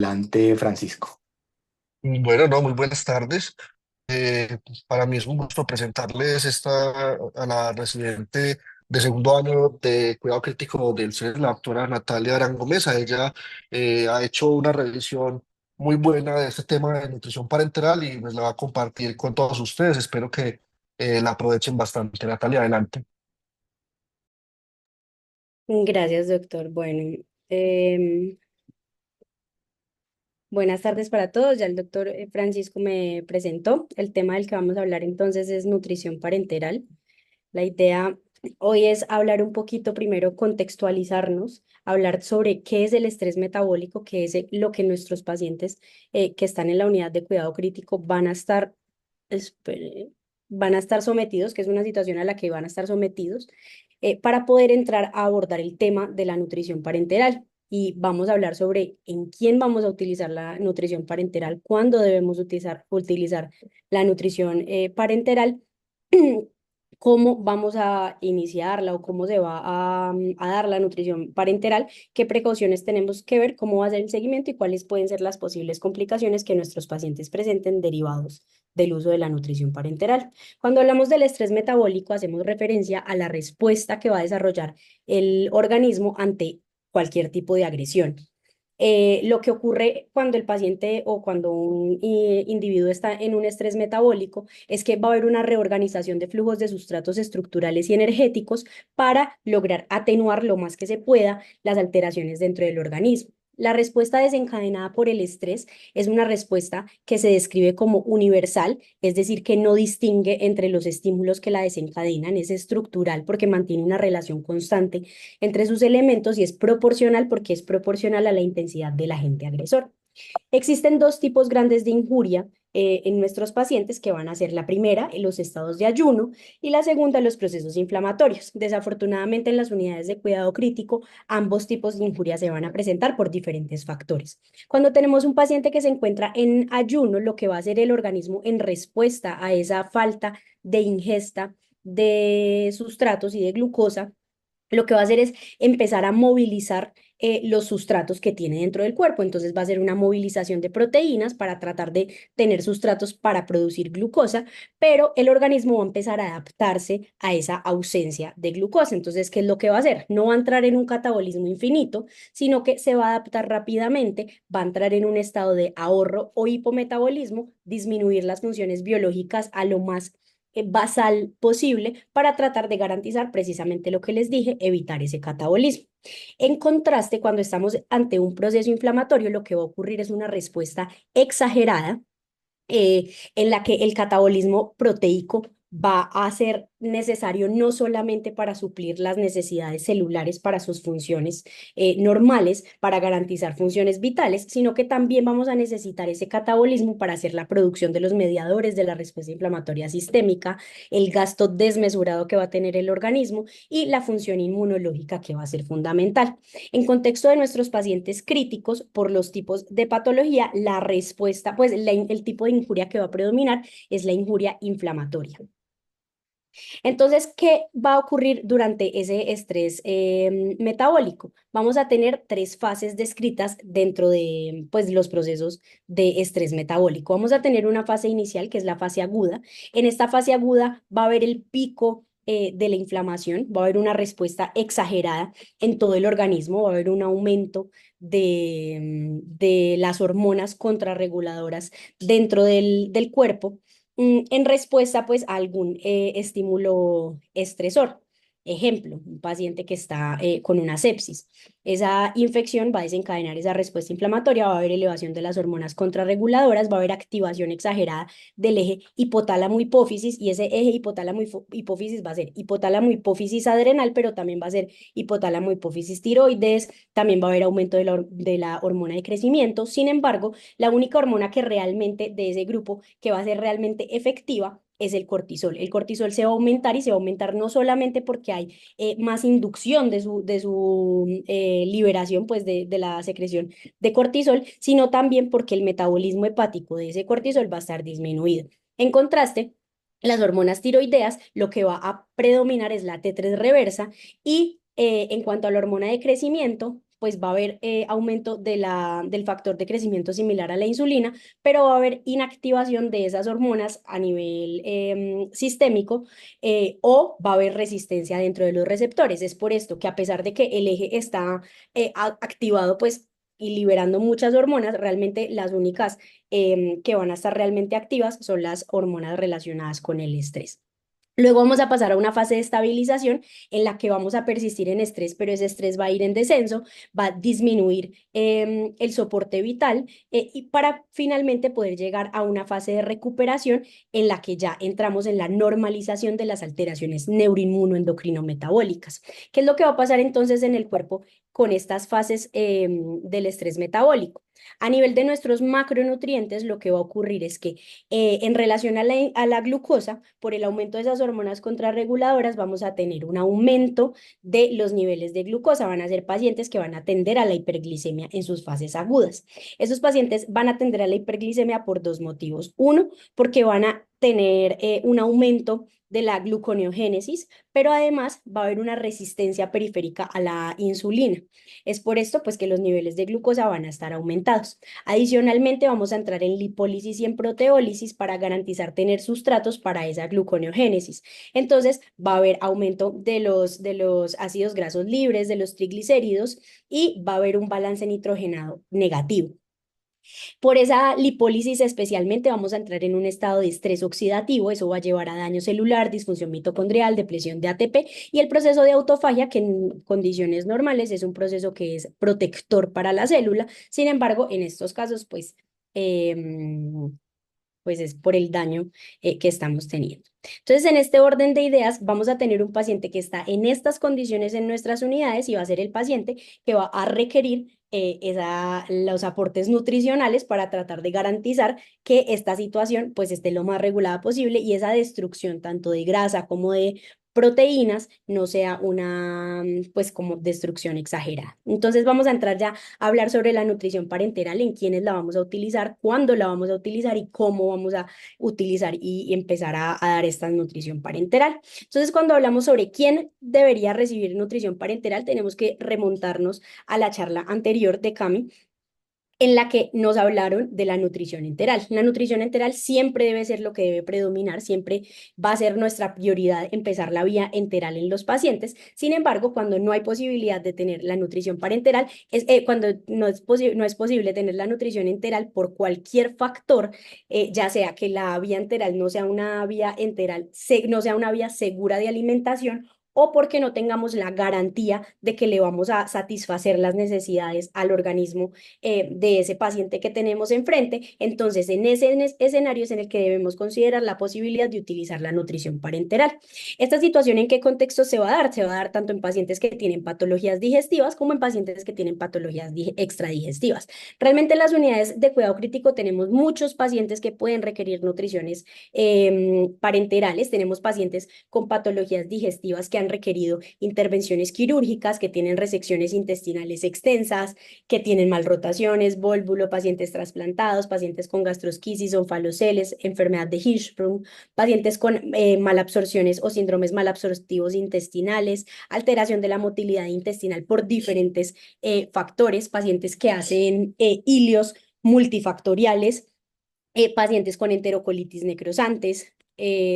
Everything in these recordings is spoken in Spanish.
Adelante, Francisco. Bueno, no, muy buenas tardes. Para mí es un gusto presentarles a la residente de segundo año de cuidado crítico del CES, la doctora Natalia Arango Mesa. Ella ha hecho una revisión muy buena de este tema de nutrición parenteral y pues la va a compartir con todos ustedes. Espero que la aprovechen bastante. Natalia, adelante. Gracias, doctor. Bueno, em, buenas tardes para todos. Ya el doctor Francisco me presentó. El tema del que vamos a hablar entonces es nutrición parenteral. La idea hoy es hablar un poquito, primero contextualizarnos, hablar sobre qué es el estrés metabólico, qué es lo que nuestros pacientes que están en la unidad de cuidado crítico espere, van a estar sometidos, que es una situación a la que van a estar sometidos, para poder entrar a abordar el tema de la nutrición parenteral. Y vamos a hablar sobre en quién vamos a utilizar la nutrición parenteral, cuándo debemos utilizar la nutrición parenteral, cómo vamos a iniciarla o cómo se va a dar la nutrición parenteral, qué precauciones tenemos que ver, cómo va a ser el seguimiento y cuáles pueden ser las posibles complicaciones que nuestros pacientes presenten derivados del uso de la nutrición parenteral. Cuando hablamos del estrés metabólico, hacemos referencia a la respuesta que va a desarrollar el organismo ante cualquier tipo de agresión. Lo que ocurre cuando el paciente o cuando un individuo está en un estrés metabólico es que va a haber una reorganización de flujos de sustratos estructurales y energéticos para lograr atenuar lo más que se pueda las alteraciones dentro del organismo. La respuesta desencadenada por el estrés es una respuesta que se describe como universal, es decir, que no distingue entre los estímulos que la desencadenan, es estructural porque mantiene una relación constante entre sus elementos y es proporcional porque es proporcional a la intensidad del agente agresor. Existen dos tipos grandes de injuria en nuestros pacientes que van a ser la primera, en los estados de ayuno, y la segunda, los procesos inflamatorios. Desafortunadamente, en las unidades de cuidado crítico, ambos tipos de injuria se van a presentar por diferentes factores. Cuando tenemos un paciente que se encuentra en ayuno, lo que va a hacer el organismo en respuesta a esa falta de ingesta de sustratos y de glucosa, lo que va a hacer es empezar a movilizar los sustratos que tiene dentro del cuerpo. Entonces va a ser una movilización de proteínas para tratar de tener sustratos para producir glucosa, pero el organismo va a empezar a adaptarse a esa ausencia de glucosa. Entonces, ¿qué es lo que va a hacer? No va a entrar en un catabolismo infinito, sino que se va a adaptar rápidamente, va a entrar en un estado de ahorro o hipometabolismo, disminuir las funciones biológicas a lo más basal posible para tratar de garantizar precisamente lo que les dije, evitar ese catabolismo. En contraste, cuando estamos ante un proceso inflamatorio, lo que va a ocurrir es una respuesta exagerada en la que el catabolismo proteico va a ser necesario no solamente para suplir las necesidades celulares para sus funciones normales, para garantizar funciones vitales, sino que también vamos a necesitar ese catabolismo para hacer la producción de los mediadores de la respuesta inflamatoria sistémica, el gasto desmesurado que va a tener el organismo y la función inmunológica que va a ser fundamental. En contexto de nuestros pacientes críticos, por los tipos de patología, la respuesta, pues el tipo de injuria que va a predominar es la injuria inflamatoria. Entonces, ¿qué va a ocurrir durante ese estrés metabólico? Vamos a tener tres fases descritas dentro de pues, los procesos de estrés metabólico. Vamos a tener una fase inicial, que es la fase aguda. En esta fase aguda va a haber el pico de la inflamación, va a haber una respuesta exagerada en todo el organismo, va a haber un aumento de las hormonas contrarreguladoras dentro del cuerpo en respuesta pues a algún estímulo estresor. Ejemplo, un paciente que está con una sepsis. Esa infección va a desencadenar esa respuesta inflamatoria, va a haber elevación de las hormonas contrarreguladoras, va a haber activación exagerada del eje hipotálamo-hipófisis y ese eje hipotálamo-hipófisis va a ser hipotálamo-hipófisis adrenal, pero también va a ser hipotálamo-hipófisis tiroides, también va a haber aumento de la hormona de crecimiento. Sin embargo, la única hormona que realmente de ese grupo que va a ser realmente efectiva es el cortisol. El cortisol se va a aumentar y se va a aumentar no solamente porque hay más inducción de su liberación, pues de la secreción de cortisol, sino también porque el metabolismo hepático de ese cortisol va a estar disminuido. En contraste, las hormonas tiroideas, lo que va a predominar es la T3 reversa y en cuanto a la hormona de crecimiento, pues va a haber aumento del factor de crecimiento similar a la insulina, pero va a haber inactivación de esas hormonas a nivel sistémico, o va a haber resistencia dentro de los receptores. Es por esto que a pesar de que el eje está activado, pues y liberando muchas hormonas, realmente las únicas que van a estar realmente activas son las hormonas relacionadas con el estrés. Luego vamos a pasar a una fase de estabilización en la que vamos a persistir en estrés, pero ese estrés va a ir en descenso, va a disminuir el soporte vital, y para finalmente poder llegar a una fase de recuperación en la que ya entramos en la normalización de las alteraciones neuroinmunoendocrino-metabólicas. ¿Qué es lo que va a pasar entonces en el cuerpo con estas fases del estrés metabólico? A nivel de nuestros macronutrientes, lo que va a ocurrir es que en relación a la glucosa, por el aumento de esas hormonas contrarreguladoras, vamos a tener un aumento de los niveles de glucosa. Van a ser pacientes que van a tender a la hiperglicemia en sus fases agudas. Esos pacientes van a tender a la hiperglicemia por dos motivos. Uno, porque van a tener un aumento de la gluconeogénesis, pero además va a haber una resistencia periférica a la insulina. Es por esto pues que los niveles de glucosa van a estar aumentados. Adicionalmente, vamos a entrar en lipólisis y en proteólisis para garantizar tener sustratos para esa gluconeogénesis. Entonces, va a haber aumento de los ácidos grasos libres, de los triglicéridos, y va a haber un balance nitrogenado negativo. Por esa lipólisis especialmente vamos a entrar en un estado de estrés oxidativo. Eso va a llevar a daño celular, disfunción mitocondrial, depresión de ATP, y el proceso de autofagia, que en condiciones normales es un proceso que es protector para la célula. Sin embargo, en estos casos, pues es por el daño que estamos teniendo. Entonces, en este orden de ideas, vamos a tener un paciente que está en estas condiciones en nuestras unidades, y va a ser el paciente que va a requerir los aportes nutricionales para tratar de garantizar que esta situación pues esté lo más regulada posible, y esa destrucción tanto de grasa como de proteínas no sea una pues como destrucción exagerada. Entonces vamos a entrar ya a hablar sobre la nutrición parenteral, en quiénes la vamos a utilizar, cuándo la vamos a utilizar y cómo vamos a utilizar y empezar a dar esta nutrición parenteral. Entonces, cuando hablamos sobre quién debería recibir nutrición parenteral, tenemos que remontarnos a la charla anterior de Cami, en la que nos hablaron de la nutrición enteral. La nutrición enteral siempre debe ser lo que debe predominar, siempre va a ser nuestra prioridad empezar la vía enteral en los pacientes. Sin embargo, cuando no hay posibilidad de tener la nutrición parenteral, cuando no es posible tener la nutrición enteral por cualquier factor, ya sea que la vía enteral no sea una vía enteral, no sea una vía segura de alimentación, o porque no tengamos la garantía de que le vamos a satisfacer las necesidades al organismo de ese paciente que tenemos enfrente. Entonces, en ese escenario es en el que debemos considerar la posibilidad de utilizar la nutrición parenteral. ¿Esta situación en qué contexto se va a dar? Se va a dar tanto en pacientes que tienen patologías digestivas como en pacientes que tienen patologías extradigestivas. Realmente en las unidades de cuidado crítico tenemos muchos pacientes que pueden requerir nutriciones parenterales. Tenemos pacientes con patologías digestivas que han requerido intervenciones quirúrgicas, que tienen resecciones intestinales extensas, que tienen malrotaciones, vólvulo, pacientes trasplantados, pacientes con gastrosquisis, onfaloceles, enfermedad de Hirschsprung, pacientes con malabsorciones o síndromes malabsortivos intestinales, alteración de la motilidad intestinal por diferentes factores, pacientes que hacen ilios multifactoriales, pacientes con enterocolitis necrosantes.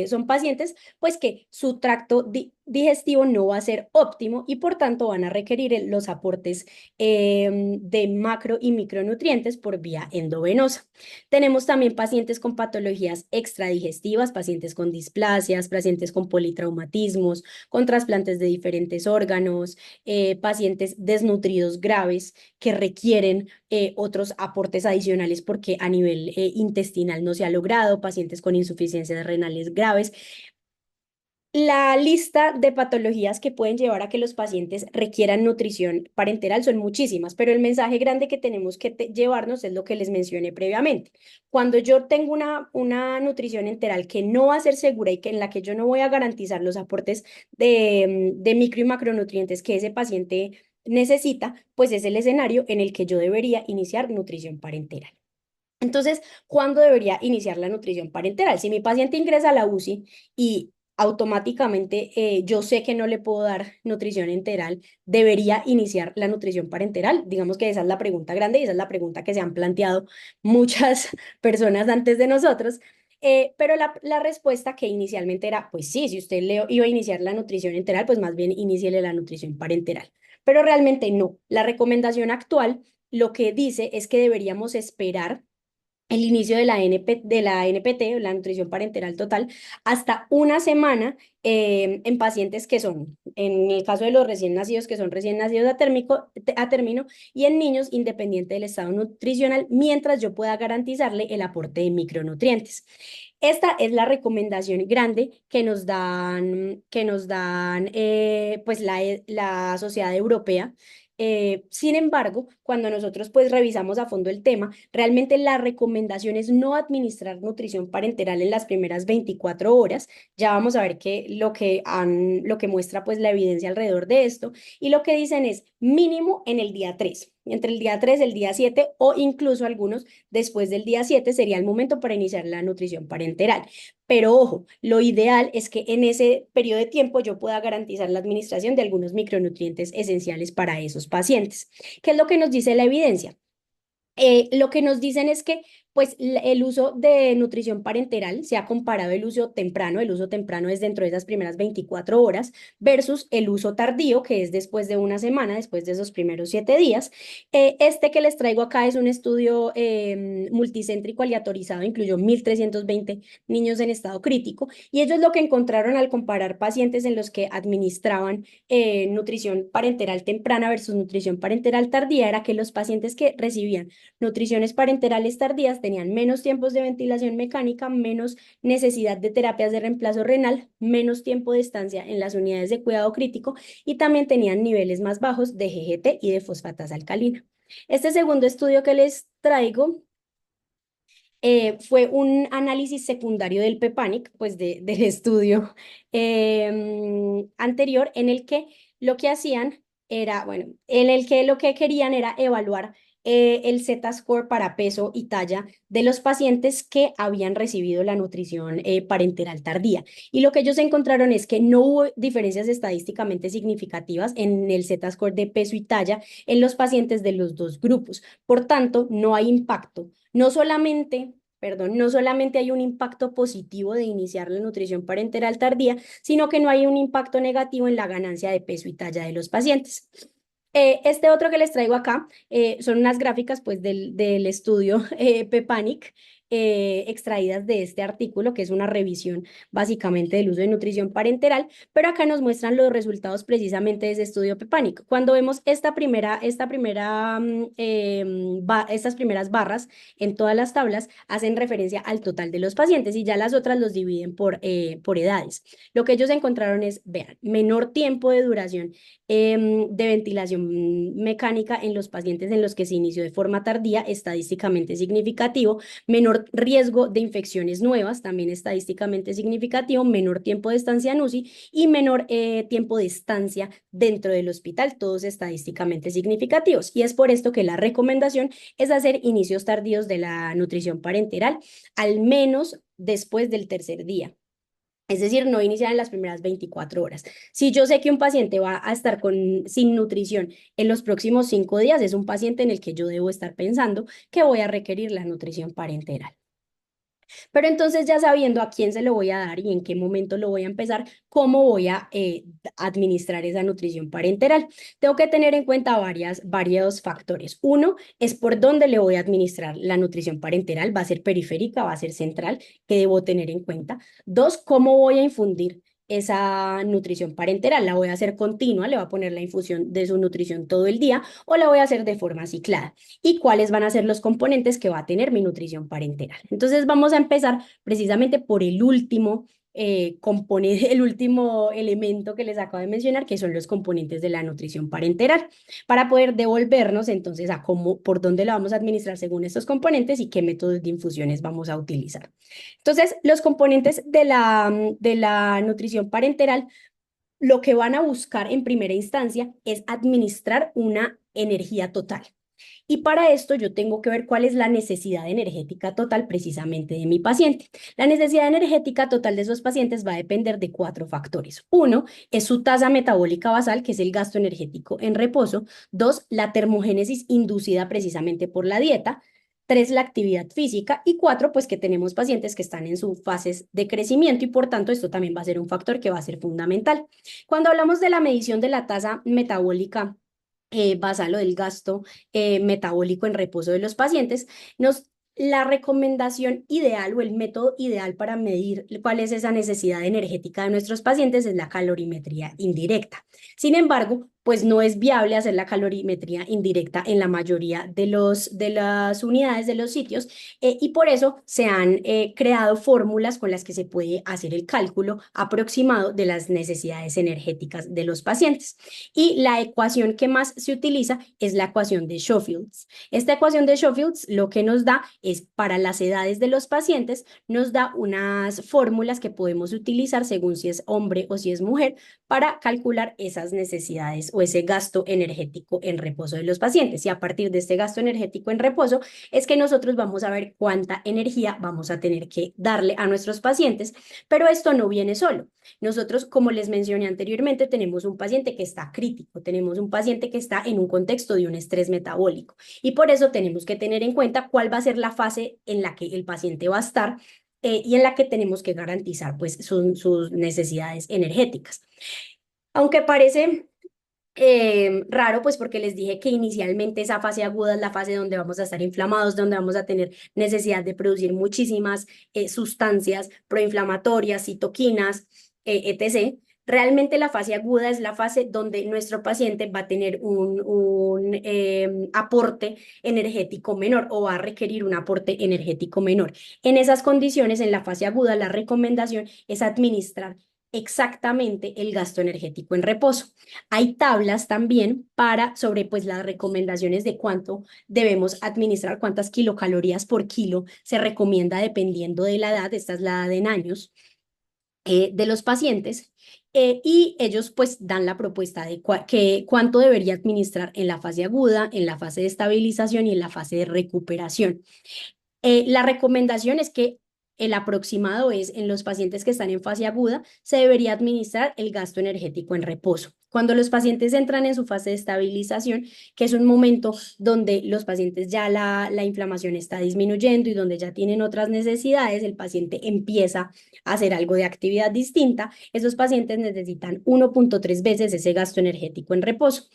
Son pacientes pues que su tracto digestivo no va a ser óptimo, y por tanto van a requerir los aportes de macro y micronutrientes por vía endovenosa. Tenemos también pacientes con patologías extradigestivas, pacientes con displasias, pacientes con politraumatismos, con trasplantes de diferentes órganos, pacientes desnutridos graves que requieren otros aportes adicionales porque a nivel intestinal no se ha logrado, pacientes con insuficiencias renales graves. La lista de patologías que pueden llevar a que los pacientes requieran nutrición parenteral son muchísimas, pero el mensaje grande que tenemos que llevarnos es lo que les mencioné previamente. Cuando yo tengo una nutrición enteral que no va a ser segura y que en la que yo no voy a garantizar los aportes de micro y macronutrientes que ese paciente necesita, pues es el escenario en el que yo debería iniciar nutrición parenteral. Entonces, ¿cuándo debería iniciar la nutrición parenteral? Si mi paciente ingresa a la UCI y automáticamente yo sé que no le puedo dar nutrición enteral, ¿debería iniciar la nutrición parenteral? Digamos que esa es la pregunta grande y esa es la pregunta que se han planteado muchas personas antes de nosotros. Pero la respuesta que inicialmente era, pues sí, si usted le iba a iniciar la nutrición enteral, pues más bien iníciele la nutrición parenteral. Pero realmente no. La recomendación actual lo que dice es que deberíamos esperar el inicio de la NPT, o la nutrición parenteral total, hasta una semana en pacientes que son, en el caso de los recién nacidos, que son recién nacidos a término, y en niños independiente del estado nutricional, mientras yo pueda garantizarle el aporte de micronutrientes. Esta es la recomendación grande que nos dan pues la Sociedad Europea. Sin embargo, cuando nosotros pues revisamos a fondo el tema, realmente la recomendación es no administrar nutrición parenteral en las primeras 24 horas. Ya vamos a ver lo que muestra pues la evidencia alrededor de esto. Y lo que dicen es mínimo en el día 3. Entre el día 3, el día 7 o incluso algunos después del día 7 sería el momento para iniciar la nutrición parenteral. Pero ojo, lo ideal es que en ese periodo de tiempo yo pueda garantizar la administración de algunos micronutrientes esenciales para esos pacientes. ¿Qué es lo que nos dice la evidencia? Lo que nos dicen es que pues el uso de nutrición parenteral se ha comparado el uso temprano es dentro de esas primeras 24 horas versus el uso tardío, que es después de una semana, después de esos primeros 7 días. Este que les traigo acá es un estudio multicéntrico aleatorizado, incluyó 1.320 niños en estado crítico, y ellos lo que encontraron al comparar pacientes en los que administraban nutrición parenteral temprana versus nutrición parenteral tardía era que los pacientes que recibían nutriciones parenterales tardías tenían menos tiempos de ventilación mecánica, menos necesidad de terapias de reemplazo renal, menos tiempo de estancia en las unidades de cuidado crítico y también tenían niveles más bajos de GGT y de fosfatasa alcalina. Este segundo estudio que les traigo fue un análisis secundario del PEPANIC, pues del estudio anterior, en el que lo que hacían era, bueno, en el que lo que querían era evaluar el Z-score para peso y talla de los pacientes que habían recibido la nutrición parenteral tardía. Y lo que ellos encontraron es que no hubo diferencias estadísticamente significativas en el Z-score de peso y talla en los pacientes de los dos grupos. Por tanto, no hay impacto no solamente hay un impacto positivo de iniciar la nutrición parenteral tardía, sino que no hay un impacto negativo en la ganancia de peso y talla de los pacientes. Este otro que les traigo acá son unas gráficas pues del estudio PEPANIC extraídas de este artículo, que es una revisión básicamente del uso de nutrición parenteral, pero acá nos muestran los resultados precisamente de ese estudio PEPANIC. Cuando vemos estas primeras barras en todas las tablas, hacen referencia al total de los pacientes y ya las otras los dividen por edades. Lo que ellos encontraron es, vean, menor tiempo de duración de ventilación mecánica en los pacientes en los que se inició de forma tardía, estadísticamente significativo, menor riesgo de infecciones nuevas, también estadísticamente significativo, menor tiempo de estancia en UCI y menor tiempo de estancia dentro del hospital, todos estadísticamente significativos. Y es por esto que la recomendación es hacer inicios tardíos de la nutrición parenteral, al menos después del tercer día. Es decir, no iniciar en las primeras 24 horas. Si yo sé que un paciente va a estar sin nutrición en los próximos 5 días, es un paciente en el que yo debo estar pensando que voy a requerir la nutrición parenteral. Pero entonces ya sabiendo a quién se lo voy a dar y en qué momento lo voy a empezar, cómo voy a administrar esa nutrición parenteral. Tengo que tener en cuenta varios factores. Uno es por dónde le voy a administrar la nutrición parenteral. Va a ser periférica, va a ser central, que debo tener en cuenta. Dos, cómo voy a infundir esa nutrición parenteral. La voy a hacer continua, le voy a poner la infusión de su nutrición todo el día o la voy a hacer de forma ciclada y cuáles van a ser los componentes que va a tener mi nutrición parenteral. Entonces vamos a empezar precisamente por el último componente, el último elemento que les acabo de mencionar, que son los componentes de la nutrición parenteral, para poder devolvernos entonces a por dónde la vamos a administrar según estos componentes y qué métodos de infusiones vamos a utilizar. Entonces, los componentes de la nutrición parenteral lo que van a buscar en primera instancia es administrar una energía total. Y para esto yo tengo que ver cuál es la necesidad energética total precisamente de mi paciente. La necesidad energética total de esos pacientes va a depender de cuatro factores. Uno es su tasa metabólica basal, que es el gasto energético en reposo. Dos, la termogénesis inducida precisamente por la dieta. Tres, la actividad física. Y cuatro, pues que tenemos pacientes que están en sus fases de crecimiento y por tanto esto también va a ser un factor que va a ser fundamental. Cuando hablamos de la medición de la tasa metabólica basal o del gasto metabólico en reposo de los pacientes, la recomendación ideal o el método ideal para medir cuál es esa necesidad energética de nuestros pacientes es la calorimetría indirecta. Sin embargo, pues no es viable hacer la calorimetría indirecta en la mayoría de las unidades de los sitios y por eso se han creado fórmulas con las que se puede hacer el cálculo aproximado de las necesidades energéticas de los pacientes. Y la ecuación que más se utiliza es la ecuación de Schofield. Esta ecuación de Schofield lo que nos da es para las edades de los pacientes, nos da unas fórmulas que podemos utilizar según si es hombre o si es mujer para calcular esas necesidades o ese gasto energético en reposo de los pacientes. Y a partir de este gasto energético en reposo es que nosotros vamos a ver cuánta energía vamos a tener que darle a nuestros pacientes, pero esto no viene solo. Nosotros, como les mencioné anteriormente, tenemos un paciente que está crítico, tenemos un paciente que está en un contexto de un estrés metabólico y por eso tenemos que tener en cuenta cuál va a ser la fase en la que el paciente va a estar y en la que tenemos que garantizar pues sus necesidades energéticas. Aunque parece raro, pues porque les dije que inicialmente esa fase aguda es la fase donde vamos a estar inflamados, donde vamos a tener necesidad de producir muchísimas sustancias proinflamatorias, citoquinas, etc. Realmente la fase aguda es la fase donde nuestro paciente va a tener un aporte energético menor o va a requerir un aporte energético menor. En esas condiciones, en la fase aguda, la recomendación es administrar exactamente el gasto energético en reposo. Hay tablas también sobre pues las recomendaciones de cuánto debemos administrar, cuántas kilocalorías por kilo se recomienda dependiendo de la edad, esta es la edad en años de los pacientes y ellos pues dan la propuesta de cuánto debería administrar en la fase aguda, en la fase de estabilización y en la fase de recuperación. La recomendación es que el aproximado es en los pacientes que están en fase aguda, se debería administrar el gasto energético en reposo. Cuando los pacientes entran en su fase de estabilización, que es un momento donde los pacientes ya la inflamación está disminuyendo y donde ya tienen otras necesidades, el paciente empieza a hacer algo de actividad distinta, esos pacientes necesitan 1.3 veces ese gasto energético en reposo.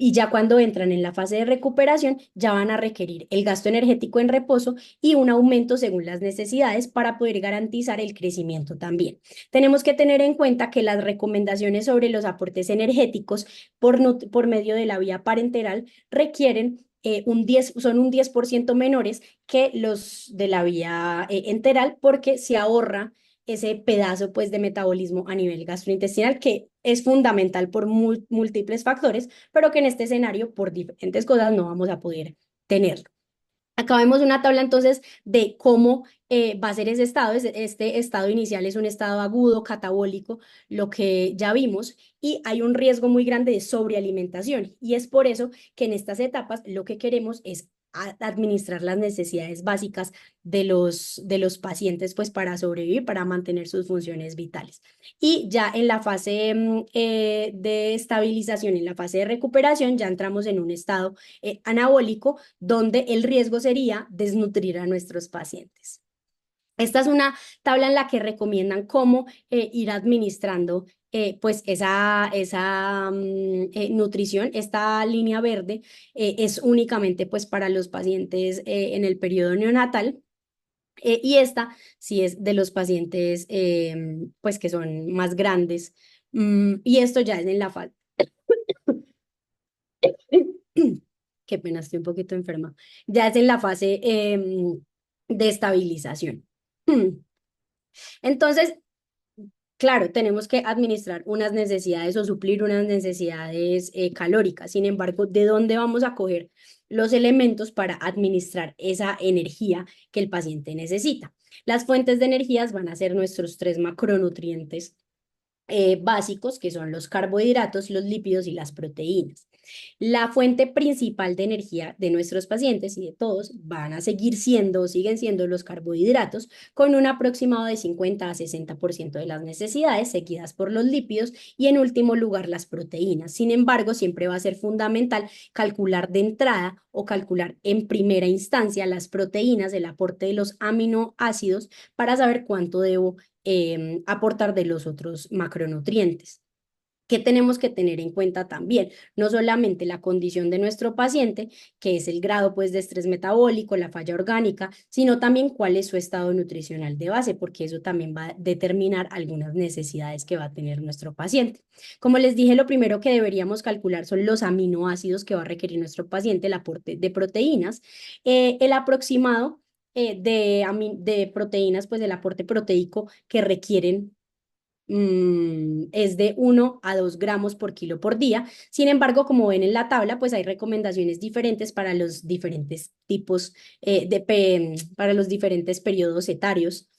Y ya cuando entran en la fase de recuperación, ya van a requerir el gasto energético en reposo y un aumento según las necesidades para poder garantizar el crecimiento también. Tenemos que tener en cuenta que las recomendaciones sobre los aportes energéticos por medio de la vía parenteral requieren son un 10% menores que los de la vía enteral porque se ahorra ese pedazo pues de metabolismo a nivel gastrointestinal que es fundamental por múltiples factores, pero que en este escenario por diferentes cosas no vamos a poder tenerlo. Acá vemos una tabla entonces de cómo va a ser ese estado. Este estado inicial es un estado agudo, catabólico, lo que ya vimos, y hay un riesgo muy grande de sobrealimentación. Y es por eso que en estas etapas lo que queremos es administrar las necesidades básicas de los pacientes pues para sobrevivir, para mantener sus funciones vitales. Y ya en la fase de estabilización, en la fase de recuperación, ya entramos en un estado anabólico donde el riesgo sería desnutrir a nuestros pacientes. Esta es una tabla en la que recomiendan cómo ir administrando pues esa nutrición. Esta línea verde es únicamente pues para los pacientes en el periodo neonatal. Y esta sí es de los pacientes pues que son más grandes. Y esto ya es en la fase. Qué pena, estoy un poquito enferma. Ya es en la fase de estabilización. Entonces, claro, tenemos que administrar unas necesidades o suplir unas necesidades calóricas. Sin embargo, ¿de dónde vamos a coger los elementos para administrar esa energía que el paciente necesita? Las fuentes de energías van a ser nuestros tres macronutrientes básicos, que son los carbohidratos, los lípidos y las proteínas. La fuente principal de energía de nuestros pacientes y de todos van a seguir siendo, siguen siendo los carbohidratos, con un aproximado de 50 a 60% de las necesidades, seguidas por los lípidos y en último lugar las proteínas. Sin embargo, siempre va a ser fundamental calcular de entrada o calcular en primera instancia las proteínas, el aporte de los aminoácidos para saber cuánto debo aportar de los otros macronutrientes. ¿Qué tenemos que tener en cuenta también? No solamente la condición de nuestro paciente, que es el grado pues de estrés metabólico, la falla orgánica, sino también cuál es su estado nutricional de base, porque eso también va a determinar algunas necesidades que va a tener nuestro paciente. Como les dije, lo primero que deberíamos calcular son los aminoácidos que va a requerir nuestro paciente, el aporte de proteínas, el aproximado de proteínas, pues el aporte proteico que requieren es de 1 a 2 gramos por kilo por día. Sin embargo, como ven en la tabla, pues hay recomendaciones diferentes para los diferentes tipos, para los diferentes periodos etarios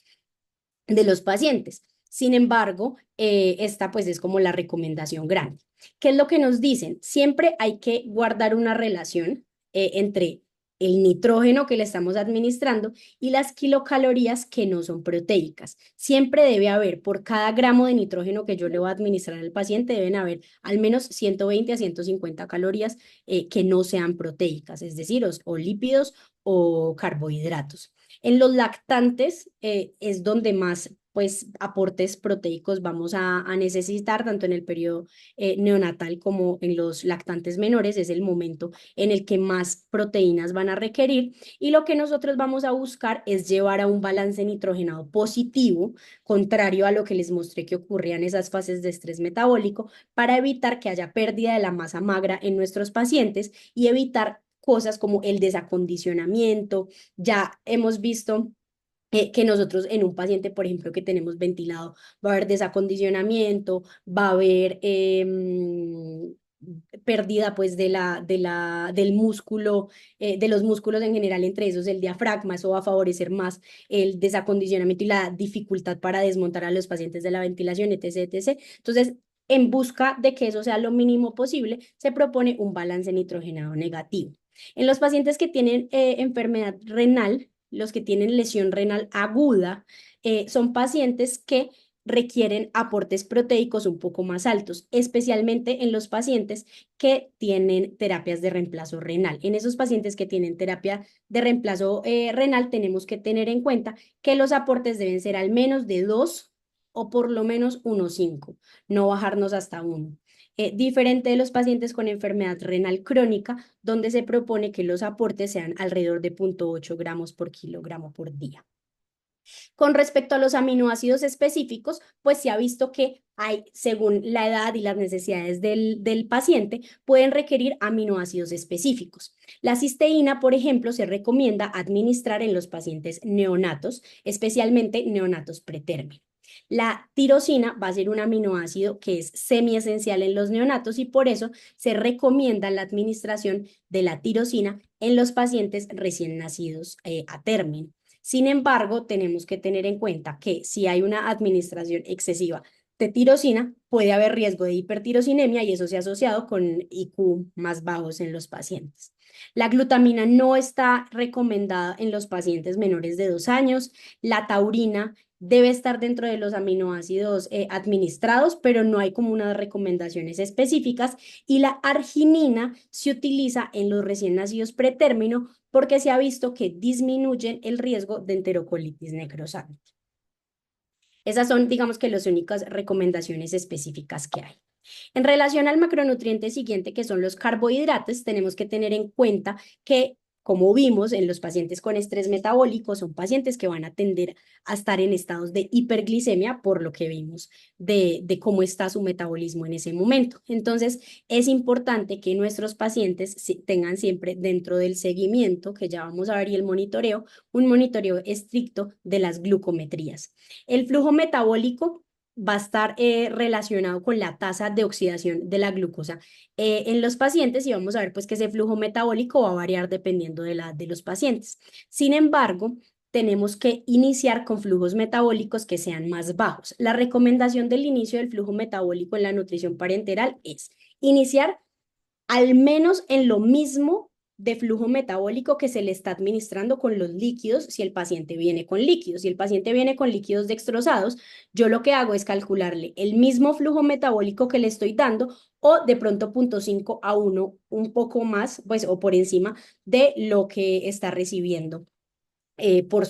de los pacientes. Sin embargo, esta pues es como la recomendación grande. ¿Qué es lo que nos dicen? Siempre hay que guardar una relación entre el nitrógeno que le estamos administrando y las kilocalorías que no son proteicas. Siempre debe haber, por cada gramo de nitrógeno que yo le voy a administrar al paciente, deben haber al menos 120 a 150 calorías que no sean proteicas, es decir, o lípidos o carbohidratos. En los lactantes es donde más pues aportes proteicos vamos a necesitar, tanto en el periodo neonatal como en los lactantes menores, es el momento en el que más proteínas van a requerir y lo que nosotros vamos a buscar es llevar a un balance nitrogenado positivo, contrario a lo que les mostré que ocurría en esas fases de estrés metabólico, para evitar que haya pérdida de la masa magra en nuestros pacientes y evitar cosas como el desacondicionamiento. Ya hemos visto que nosotros en un paciente, por ejemplo, que tenemos ventilado, va a haber desacondicionamiento, va a haber pérdida pues del músculo, de los músculos en general, entre esos el diafragma. Eso va a favorecer más el desacondicionamiento y la dificultad para desmontar a los pacientes de la ventilación, etc, etc. Entonces, en busca de que eso sea lo mínimo posible, se propone un balance nitrogenado negativo. En los pacientes que tienen enfermedad renal, los que tienen lesión renal aguda, son pacientes que requieren aportes proteicos un poco más altos, especialmente en los pacientes que tienen terapias de reemplazo renal. En esos pacientes que tienen terapia de reemplazo renal, tenemos que tener en cuenta que los aportes deben ser al menos de 2 o por lo menos 1,5, no bajarnos hasta 1. Diferente de los pacientes con enfermedad renal crónica, donde se propone que los aportes sean alrededor de 0,8 gramos por kilogramo por día. Con respecto a los aminoácidos específicos, pues se ha visto que hay, según la edad y las necesidades del paciente, pueden requerir aminoácidos específicos. La cisteína, por ejemplo, se recomienda administrar en los pacientes neonatos, especialmente neonatos pretérmino. La tirosina va a ser un aminoácido que es semiesencial en los neonatos y por eso se recomienda la administración de la tirosina en los pacientes recién nacidos a término. Sin embargo, tenemos que tener en cuenta que si hay una administración excesiva de tirosina, puede haber riesgo de hipertirosinemia y eso se ha asociado con IQ más bajos en los pacientes. La glutamina no está recomendada en los pacientes menores de 2 años. La taurina debe estar dentro de los aminoácidos administrados, pero no hay como unas recomendaciones específicas. Y la arginina se utiliza en los recién nacidos pretérmino porque se ha visto que disminuyen el riesgo de enterocolitis necrosante. Esas son, digamos que, las únicas recomendaciones específicas que hay. En relación al macronutriente siguiente, que son los carbohidratos, tenemos que tener en cuenta que, como vimos en los pacientes con estrés metabólico, son pacientes que van a tender a estar en estados de hiperglicemia, por lo que vimos de cómo está su metabolismo en ese momento. Entonces, es importante que nuestros pacientes tengan siempre dentro del seguimiento, que ya vamos a ver, y el monitoreo, un monitoreo estricto de las glucometrías. El flujo metabólico va a estar relacionado con la tasa de oxidación de la glucosa en los pacientes y vamos a ver pues que ese flujo metabólico va a variar dependiendo de la de los pacientes. Sin embargo, tenemos que iniciar con flujos metabólicos que sean más bajos. La recomendación del inicio del flujo metabólico en la nutrición parenteral es iniciar al menos en lo mismo de flujo metabólico que se le está administrando con los líquidos si el paciente viene con líquidos. Si el paciente viene con líquidos dextrosados, yo lo que hago es calcularle el mismo flujo metabólico que le estoy dando o de pronto 0,5 a 1, un poco más, pues, o por encima de lo que está recibiendo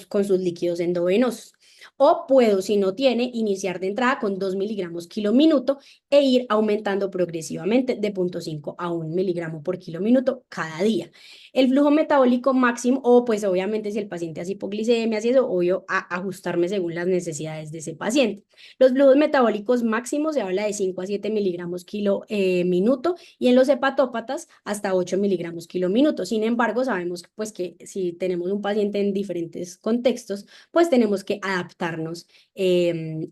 con sus líquidos endovenosos. O puedo, si no tiene, iniciar de entrada con 2 miligramos kilo minuto e ir aumentando progresivamente de 0,5 a 1 miligramo por kilo minuto cada día. El flujo metabólico máximo, o pues obviamente si el paciente hace hipoglicemia, así eso, obvio, ajustarme según las necesidades de ese paciente. Los flujos metabólicos máximos se habla de 5 a 7 miligramos kilo minuto y en los hepatópatas hasta 8 miligramos kilo minuto. Sin embargo, sabemos pues que si tenemos un paciente en diferentes contextos, pues tenemos que adaptarnos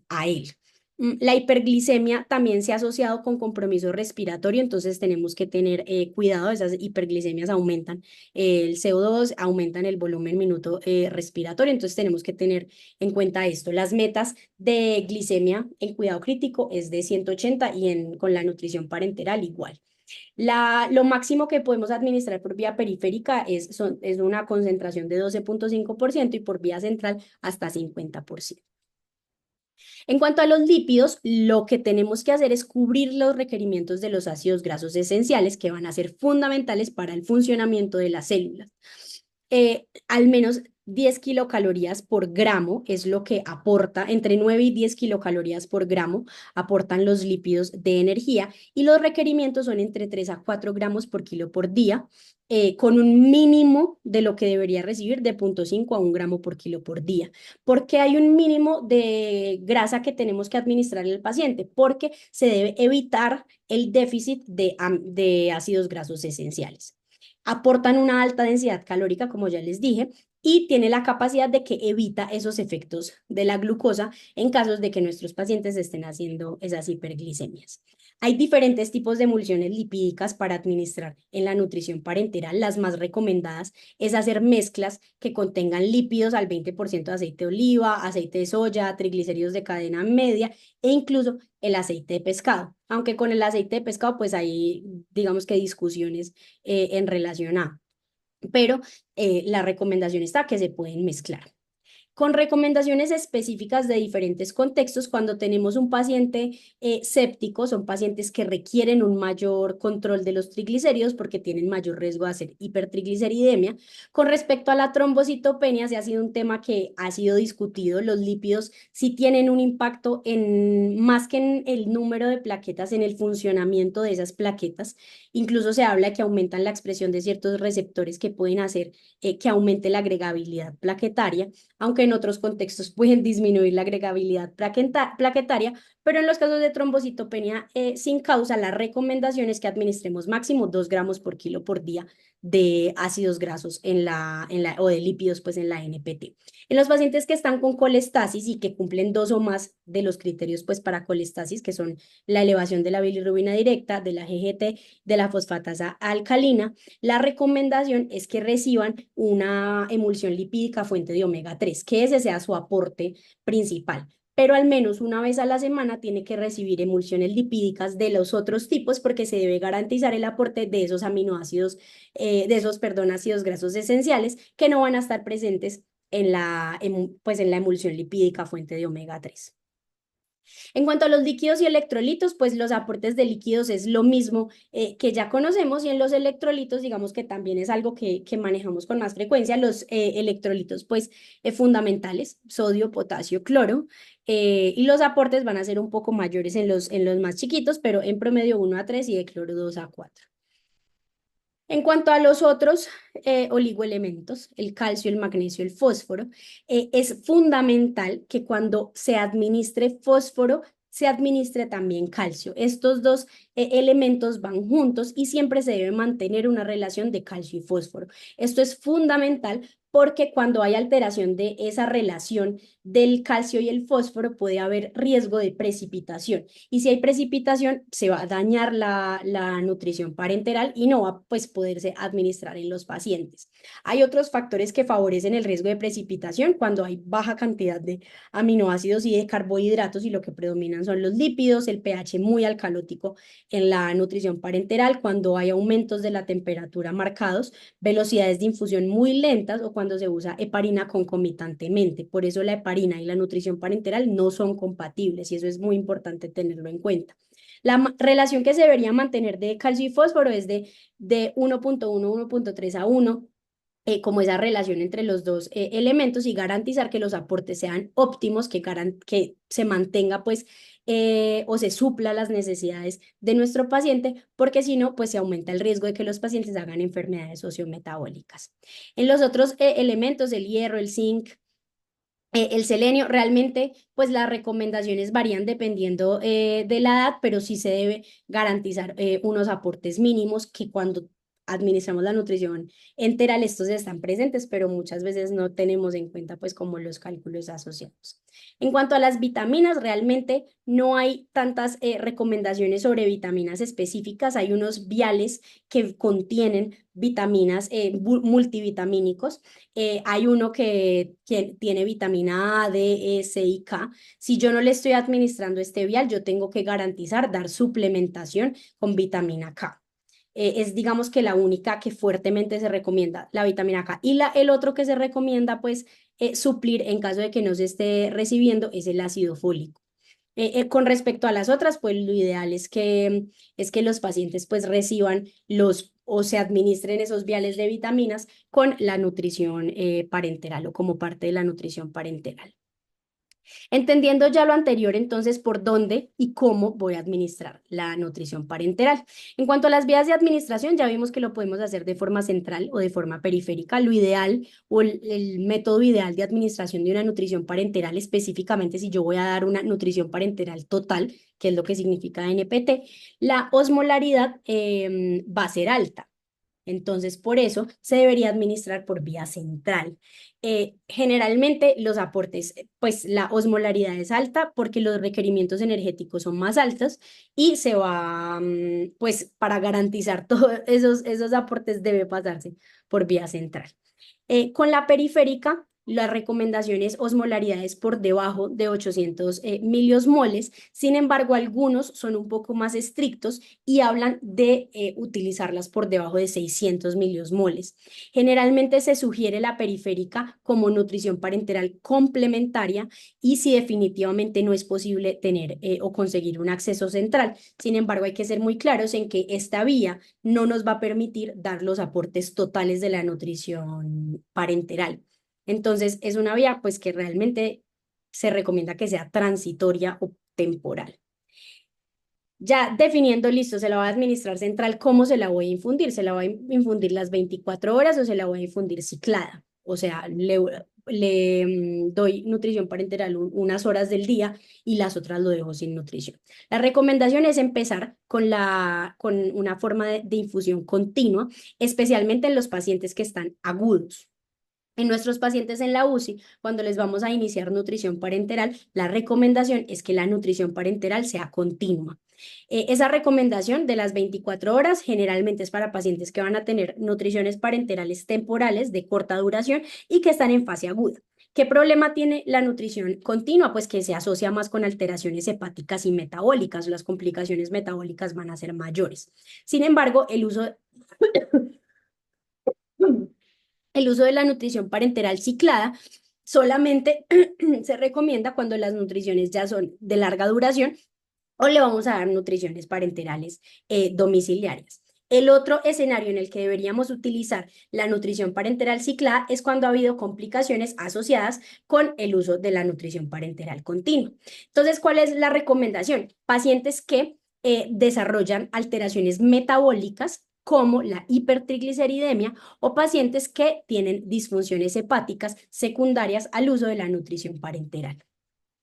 a él. La hiperglicemia también se ha asociado con compromiso respiratorio, entonces tenemos que tener cuidado, esas hiperglicemias aumentan el CO2, aumentan el volumen minuto respiratorio, entonces tenemos que tener en cuenta esto. Las metas de glicemia en cuidado crítico es de 180 y con la nutrición parenteral igual. Lo máximo que podemos administrar por vía periférica es una concentración de 12,5% y por vía central hasta 50%. En cuanto a los lípidos, lo que tenemos que hacer es cubrir los requerimientos de los ácidos grasos esenciales que van a ser fundamentales para el funcionamiento de las células. Al menos 10 kilocalorías por gramo es lo que aporta, entre 9 y 10 kilocalorías por gramo aportan los lípidos de energía y los requerimientos son entre 3 a 4 gramos por kilo por día, con un mínimo de lo que debería recibir de 0,5 a 1 gramo por kilo por día. ¿Por qué hay un mínimo de grasa que tenemos que administrar al paciente? Porque se debe evitar el déficit de ácidos grasos esenciales. Aportan una alta densidad calórica, como ya les dije, y tiene la capacidad de que evita esos efectos de la glucosa en casos de que nuestros pacientes estén haciendo esas hiperglicemias. Hay diferentes tipos de emulsiones lipídicas para administrar en la nutrición parenteral. Las más recomendadas es hacer mezclas que contengan lípidos al 20% de aceite de oliva, aceite de soya, triglicéridos de cadena media e incluso el aceite de pescado. Aunque con el aceite de pescado pues hay, digamos que discusiones en relación a, pero la recomendación está que se pueden mezclar con recomendaciones específicas de diferentes contextos. Cuando tenemos un paciente séptico, son pacientes que requieren un mayor control de los triglicéridos porque tienen mayor riesgo de hacer hipertrigliceridemia. Con respecto a la trombocitopenia, se ha sido un tema que ha sido discutido. Los lípidos sí tienen un impacto más que en el número de plaquetas, en el funcionamiento de esas plaquetas. Incluso se habla de que aumentan la expresión de ciertos receptores que pueden hacer que aumente la agregabilidad plaquetaria, aunque en otros contextos pueden disminuir la agregabilidad plaquetaria, pero en los casos de trombocitopenia sin causa, la recomendación es que administremos máximo 2 gramos por kilo por día de ácidos grasos o de lípidos pues en la NPT. En los pacientes que están con colestasis y que cumplen 2 o más de los criterios pues para colestasis, que son la elevación de la bilirrubina directa, de la GGT, de la fosfatasa alcalina, la recomendación es que reciban una emulsión lipídica fuente de omega 3, que ese sea su aporte principal. Pero al menos una vez a la semana tiene que recibir emulsiones lipídicas de los otros tipos porque se debe garantizar el aporte de esos aminoácidos, ácidos grasos esenciales que no van a estar presentes pues en la emulsión lipídica fuente de omega 3. En cuanto a los líquidos y electrolitos, pues los aportes de líquidos es lo mismo que ya conocemos y en los electrolitos, digamos que también es algo que manejamos con más frecuencia, los electrolitos pues fundamentales, sodio, potasio, cloro, y los aportes van a ser un poco mayores en los más chiquitos, pero en promedio 1 a 3 y de cloro 2 a 4. En cuanto a los otros oligoelementos, el calcio, el magnesio, el fósforo, es fundamental que cuando se administre fósforo, se administre también calcio. Estos dos elementos van juntos y siempre se debe mantener una relación de calcio y fósforo. Esto es fundamental porque cuando hay alteración de esa relación del calcio y el fósforo puede haber riesgo de precipitación. Y si hay precipitación, se va a dañar la nutrición parenteral y no va a pues, poderse administrar en los pacientes. Hay otros factores que favorecen el riesgo de precipitación cuando hay baja cantidad de aminoácidos y de carbohidratos y lo que predominan son los lípidos, el pH muy alcalótico en la nutrición parenteral, cuando hay aumentos de la temperatura marcados, velocidades de infusión muy lentas o cuando se usa heparina concomitantemente. Por eso la heparina y la nutrición parenteral no son compatibles y eso es muy importante tenerlo en cuenta. La relación que se debería mantener de calcio y fósforo es de 1.1, 1.3 a 1, como esa relación entre los dos elementos y garantizar que los aportes sean óptimos, que se mantenga pues o se supla las necesidades de nuestro paciente, porque si no, pues se aumenta el riesgo de que los pacientes hagan enfermedades sociometabólicas. En los otros elementos, el hierro, el zinc, el selenio, realmente, pues las recomendaciones varían dependiendo de la edad, pero sí se debe garantizar unos aportes mínimos que cuando administramos la nutrición enteral, estos están presentes, pero muchas veces no tenemos en cuenta pues como los cálculos asociados. En cuanto a las vitaminas, realmente no hay tantas recomendaciones sobre vitaminas específicas, hay unos viales que contienen vitaminas multivitamínicos. Hay uno que tiene vitamina A, D, E, C y K. Si yo no le estoy administrando este vial, yo tengo que garantizar dar suplementación con vitamina K. Es digamos que la única que fuertemente se recomienda, la vitamina K. Y el otro que se recomienda pues suplir en caso de que no se esté recibiendo es el ácido fólico. Con respecto a las otras, pues lo ideal es que los pacientes pues reciban los o se administren esos viales de vitaminas con la nutrición parenteral o como parte de la nutrición parenteral. Entendiendo ya lo anterior, entonces, ¿por dónde y cómo voy a administrar la nutrición parenteral? En cuanto a las vías de administración, ya vimos que lo podemos hacer de forma central o de forma periférica. Lo ideal o el método ideal de administración de una nutrición parenteral, específicamente si yo voy a dar una nutrición parenteral total, que es lo que significa NPT, la osmolaridad va a ser alta. Entonces, por eso se debería administrar por vía central. Generalmente los aportes, pues la osmolaridad es alta porque los requerimientos energéticos son más altos y se va, pues para garantizar todos esos aportes debe pasarse por vía central. Con la periférica, las recomendaciones osmolaridades por debajo de 800 miliosmoles. Sin embargo, algunos son un poco más estrictos y hablan de utilizarlas por debajo de 600 miliosmoles. Generalmente se sugiere la periférica como nutrición parenteral complementaria y si definitivamente no es posible tener o conseguir un acceso central. Sin embargo, hay que ser muy claros en que esta vía no nos va a permitir dar los aportes totales de la nutrición parenteral. Entonces, es una vía pues que realmente se recomienda que sea transitoria o temporal. Ya definiendo, listo, se la voy a administrar central, ¿cómo se la voy a infundir? ¿Se la voy a infundir las 24 horas o se la voy a infundir ciclada? O sea, le doy nutrición parenteral unas horas del día y las otras lo dejo sin nutrición. La recomendación es empezar con una forma de infusión continua, especialmente en los pacientes que están agudos. En nuestros pacientes en la UCI, cuando les vamos a iniciar nutrición parenteral, la recomendación es que la nutrición parenteral sea continua. Esa recomendación de las 24 horas generalmente es para pacientes que van a tener nutriciones parenterales temporales de corta duración y que están en fase aguda. ¿Qué problema tiene la nutrición continua? Pues que se asocia más con alteraciones hepáticas y metabólicas. Las complicaciones metabólicas van a ser mayores. Sin embargo, el uso de la nutrición parenteral ciclada solamente se recomienda cuando las nutriciones ya son de larga duración o le vamos a dar nutriciones parenterales domiciliarias. El otro escenario en el que deberíamos utilizar la nutrición parenteral ciclada es cuando ha habido complicaciones asociadas con el uso de la nutrición parenteral continua. Entonces, ¿cuál es la recomendación? Pacientes que desarrollan alteraciones metabólicas como la hipertrigliceridemia o pacientes que tienen disfunciones hepáticas secundarias al uso de la nutrición parenteral.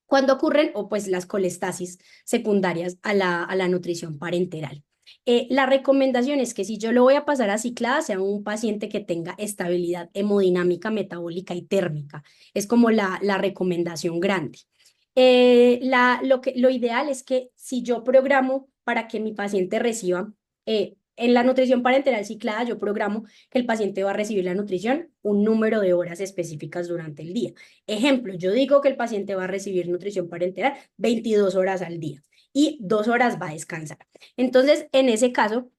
Cuando ocurren, o pues las colestasis secundarias a la nutrición parenteral. La recomendación es que si yo lo voy a pasar a ciclada, sea un paciente que tenga estabilidad hemodinámica, metabólica y térmica. Es como la recomendación grande. Lo ideal es que si yo programo para que mi paciente reciba, en la nutrición parenteral ciclada, yo programo que el paciente va a recibir la nutrición un número de horas específicas durante el día. Ejemplo, yo digo que el paciente va a recibir nutrición parenteral 22 horas al día y 2 horas va a descansar. Entonces, en ese caso,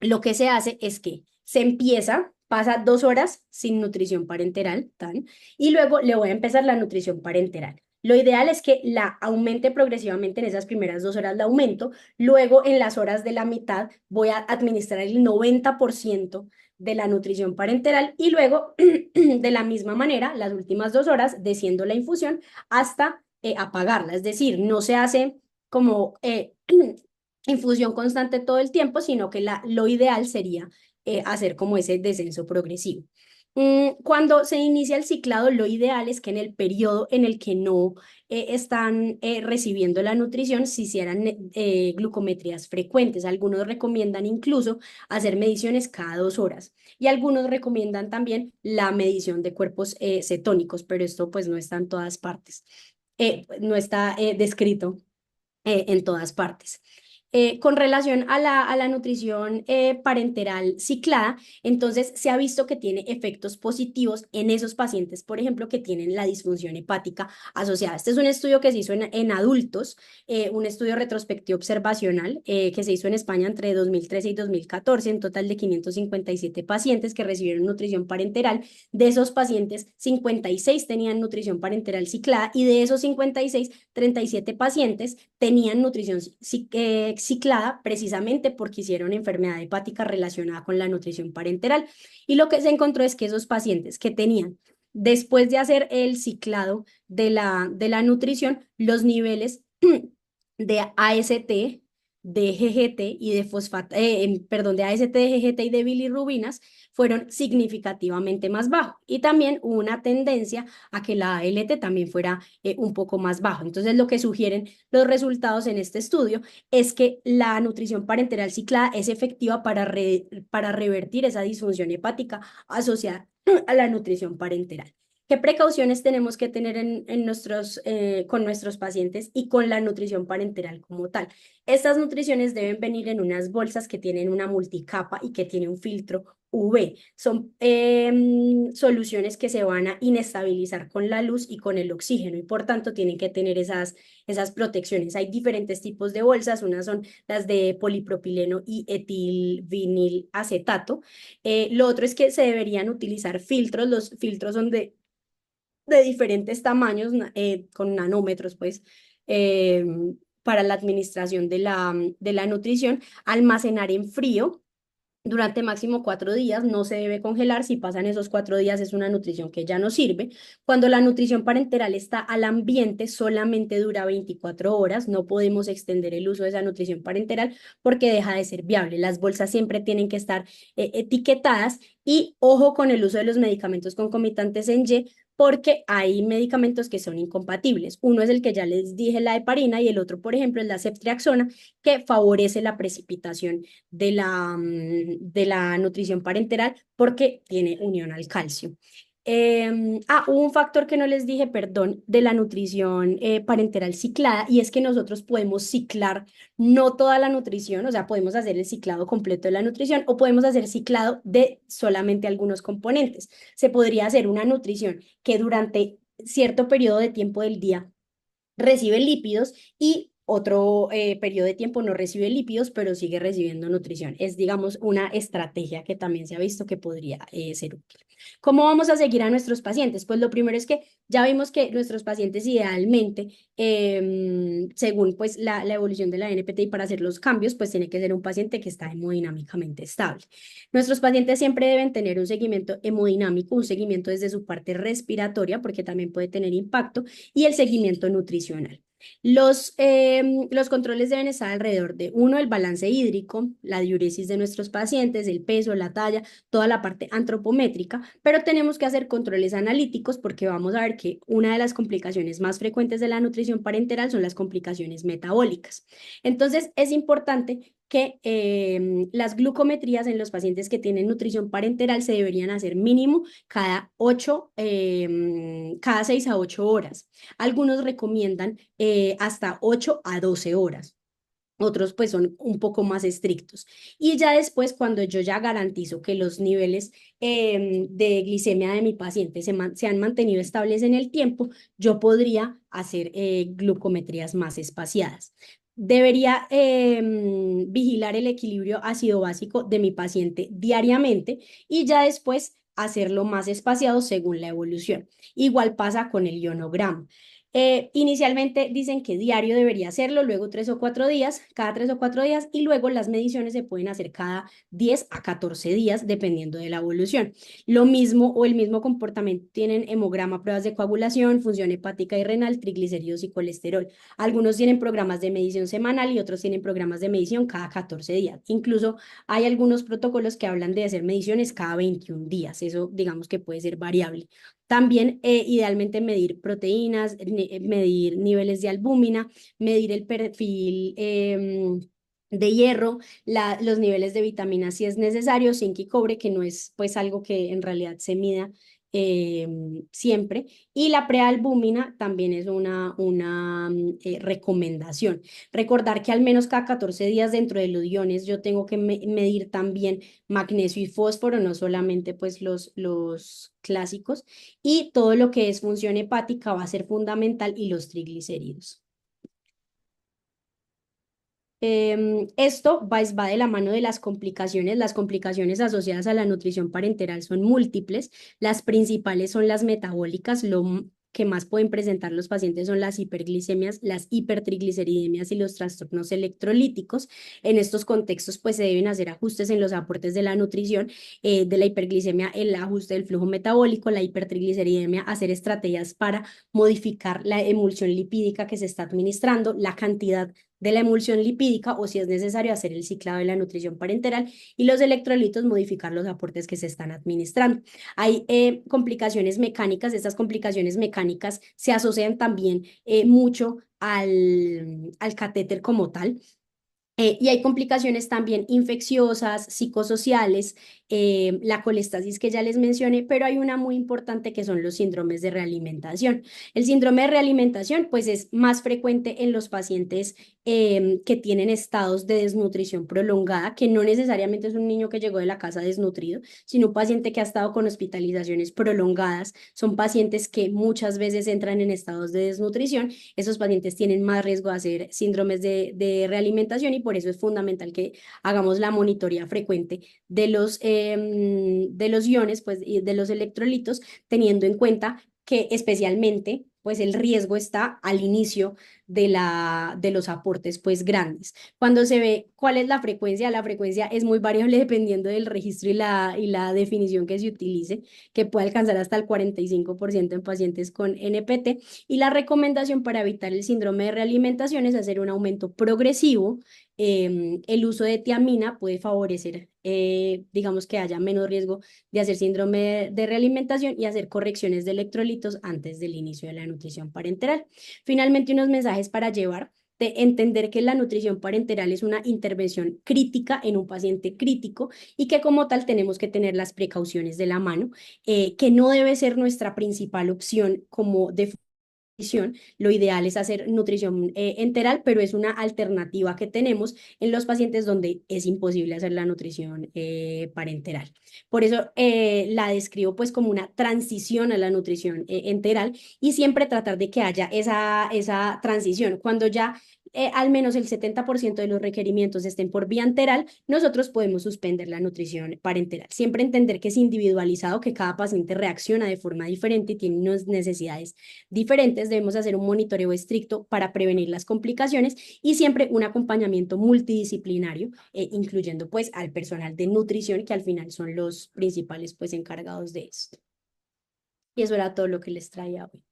lo que se hace es que se empieza, pasa 2 horas sin nutrición parenteral, tan, y luego le voy a empezar la nutrición parenteral. Lo ideal es que la aumente progresivamente en esas primeras 2 horas, la aumento, luego en las horas de la mitad voy a administrar el 90% de la nutrición parenteral y luego de la misma manera, las últimas 2 horas, desciendo la infusión hasta apagarla. Es decir, no se hace como infusión constante todo el tiempo, sino que lo ideal sería hacer como ese descenso progresivo. Cuando se inicia el ciclado, lo ideal es que en el periodo en el que no están recibiendo la nutrición, se hicieran glucometrías frecuentes. Algunos recomiendan incluso hacer mediciones cada 2 horas y algunos recomiendan también la medición de cuerpos cetónicos, pero esto pues no está en todas partes, no está descrito en todas partes. Con relación a la nutrición parenteral ciclada, entonces se ha visto que tiene efectos positivos en esos pacientes, por ejemplo, que tienen la disfunción hepática asociada. Este es un estudio que se hizo en adultos, un estudio retrospectivo observacional que se hizo en España entre 2013 y 2014, en total de 557 pacientes que recibieron nutrición parenteral. De esos pacientes, 56 tenían nutrición parenteral ciclada y de esos 56, 37 pacientes tenían nutrición ciclada precisamente porque hicieron enfermedad hepática relacionada con la nutrición parenteral. Y lo que se encontró es que esos pacientes que tenían, después de hacer el ciclado de la nutrición, los niveles de AST, de GGT y de perdón, de AST, de GGT y de bilirrubinas fueron significativamente más bajos. Y también hubo una tendencia a que la ALT también fuera un poco más bajo. Entonces, lo que sugieren los resultados en este estudio es que la nutrición parenteral ciclada es efectiva para revertir esa disfunción hepática asociada a la nutrición parenteral. ¿Qué precauciones tenemos que tener con nuestros pacientes y con la nutrición parenteral como tal? Estas nutriciones deben venir en unas bolsas que tienen una multicapa y que tiene un filtro UV. Son soluciones que se van a inestabilizar con la luz y con el oxígeno y por tanto tienen que tener esas protecciones. Hay diferentes tipos de bolsas, unas son las de polipropileno y etilvinil acetato. Lo otro es que se deberían utilizar filtros, los filtros son de diferentes tamaños, con nanómetros, pues, eh, para la administración de la nutrición, almacenar en frío durante máximo 4 días, no se debe congelar. Si pasan esos 4 días es una nutrición que ya no sirve. Cuando la nutrición parenteral está al ambiente, solamente dura 24 horas. No podemos extender el uso de esa nutrición parenteral porque deja de ser viable. Las bolsas siempre tienen que estar etiquetadas y ojo con el uso de los medicamentos concomitantes en Y porque hay medicamentos que son incompatibles. Uno es el que ya les dije, la heparina, y el otro, por ejemplo, es la ceftriaxona, que favorece la precipitación de la nutrición parenteral porque tiene unión al calcio. Hubo un factor que no les dije, perdón, de la nutrición parenteral ciclada, y es que nosotros podemos ciclar no toda la nutrición, o sea, podemos hacer el ciclado completo de la nutrición o podemos hacer ciclado de solamente algunos componentes. Se podría hacer una nutrición que durante cierto periodo de tiempo del día recibe lípidos y otro periodo de tiempo no recibe lípidos, pero sigue recibiendo nutrición. Es, digamos, una estrategia que también se ha visto que podría ser útil. ¿Cómo vamos a seguir a nuestros pacientes? Pues lo primero es que ya vimos que nuestros pacientes idealmente, según pues la evolución de la NPT y para hacer los cambios, pues tiene que ser un paciente que está hemodinámicamente estable. Nuestros pacientes siempre deben tener un seguimiento hemodinámico, un seguimiento desde su parte respiratoria, porque también puede tener impacto, y el seguimiento nutricional. Los controles deben estar alrededor de uno, el balance hídrico, la diuresis de nuestros pacientes, el peso, la talla, toda la parte antropométrica, pero tenemos que hacer controles analíticos porque vamos a ver que una de las complicaciones más frecuentes de la nutrición parenteral son las complicaciones metabólicas. Entonces, es importante que las glucometrías en los pacientes que tienen nutrición parenteral se deberían hacer mínimo cada 6 a 8 horas. Algunos recomiendan hasta 8 a 12 horas. Otros pues son un poco más estrictos. Y ya después, cuando yo ya garantizo que los niveles de glicemia de mi paciente se han mantenido estables en el tiempo, yo podría hacer glucometrías más espaciadas. Debería vigilar el equilibrio ácido básico de mi paciente diariamente y ya después hacerlo más espaciado según la evolución. Igual pasa con el ionograma. Inicialmente dicen que diario debería hacerlo, luego 3 o 4 días, cada 3 o 4 días, y luego las mediciones se pueden hacer cada 10 a 14 días, dependiendo de la evolución. Lo mismo o el mismo comportamiento tienen hemograma, pruebas de coagulación, función hepática y renal, triglicéridos y colesterol. Algunos tienen programas de medición semanal y otros tienen programas de medición cada 14 días. Incluso hay algunos protocolos que hablan de hacer mediciones cada 21 días. Eso digamos que puede ser variable. También, idealmente, medir proteínas, medir niveles de albúmina, medir el perfil de hierro, los niveles de vitaminas si es necesario, zinc y cobre, que no es pues algo que en realidad se mida siempre. Y la prealbúmina también es una recomendación. Recordar que al menos cada 14 días dentro de los iones yo tengo que medir también magnesio y fósforo, no solamente pues los clásicos, y todo lo que es función hepática va a ser fundamental y los triglicéridos. Esto va de la mano de las complicaciones. Las complicaciones asociadas a la nutrición parenteral son múltiples. Las principales son las metabólicas. Que más pueden presentar los pacientes son las hiperglicemias, las hipertrigliceridemias y los trastornos electrolíticos. En estos contextos, pues se deben hacer ajustes en los aportes de la nutrición, de la hiperglicemia, el ajuste del flujo metabólico, la hipertrigliceridemia, hacer estrategias para modificar la emulsión lipídica que se está administrando, la cantidad de la emulsión lipídica o si es necesario hacer el ciclado de la nutrición parenteral y los electrolitos modificar los aportes que se están administrando. Hay complicaciones mecánicas, estas complicaciones mecánicas se asocian también mucho al catéter como tal. Y hay complicaciones también infecciosas, psicosociales, la colestasis que ya les mencioné, pero hay una muy importante que son los síndromes de realimentación. El síndrome de realimentación pues es más frecuente en los pacientes que tienen estados de desnutrición prolongada, que no necesariamente es un niño que llegó de la casa desnutrido, sino un paciente que ha estado con hospitalizaciones prolongadas. Son pacientes que muchas veces entran en estados de desnutrición. Esos pacientes tienen más riesgo de hacer síndromes de realimentación y por eso es fundamental que hagamos la monitoría frecuente de los iones, pues, y de los electrolitos, teniendo en cuenta que especialmente pues el riesgo está al inicio de los aportes pues grandes. Cuando se ve cuál es la frecuencia es muy variable dependiendo del registro y la definición que se utilice, que puede alcanzar hasta el 45% en pacientes con NPT, y la recomendación para evitar el síndrome de realimentación es hacer un aumento progresivo. El uso de tiamina puede favorecer, digamos, que haya menos riesgo de hacer síndrome de realimentación y hacer correcciones de electrolitos antes del inicio de la nutrición parenteral. Finalmente, unos mensajes para llevar de entender que la nutrición parenteral es una intervención crítica en un paciente crítico y que como tal tenemos que tener las precauciones de la mano, que no debe ser nuestra principal opción como de nutrición. Lo ideal es hacer nutrición enteral, pero es una alternativa que tenemos en los pacientes donde es imposible hacer la nutrición parenteral. Por eso la describo pues como una transición a la nutrición enteral y siempre tratar de que haya esa transición. Cuando ya al menos el 70% de los requerimientos estén por vía enteral, nosotros podemos suspender la nutrición parenteral. Siempre entender que es individualizado, que cada paciente reacciona de forma diferente y tiene unas necesidades diferentes. Debemos hacer un monitoreo estricto para prevenir las complicaciones y siempre un acompañamiento multidisciplinario, incluyendo pues al personal de nutrición, que al final son los principales pues encargados de esto. Y eso era todo lo que les traía hoy.